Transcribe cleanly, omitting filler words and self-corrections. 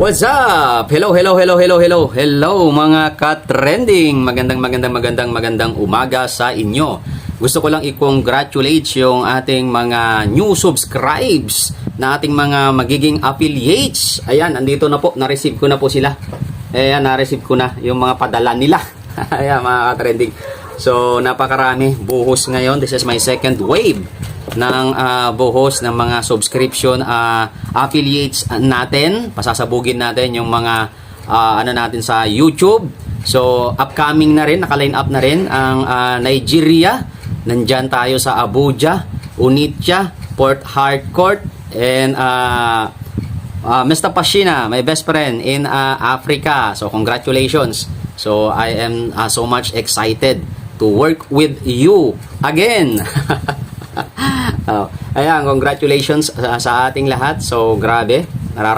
What's up? Hello mga ka-trending. Magandang umaga sa inyo. Gusto ko lang i-congratulate yung ating mga new subscribes na ating mga magiging affiliates. Ayan, andito na po. Na-receive ko na po sila. Ayan, na-receive ko na yung mga padala nila. Ayan, mga ka-trending. So, napakarami. Buhos ngayon. This is my second wave ng buhos ng mga subscription affiliates natin. Pasasabugin natin yung mga ano natin sa YouTube. So upcoming na rin, naka-line up na rin ang Nigeria. Nandyan tayo sa Abuja, Onitsha, Port Harcourt, and Mr. Pashina, my best friend in Africa. So congratulations. So I am so much excited to work with you again. Ayan, congratulations sa ating lahat. So, grabe.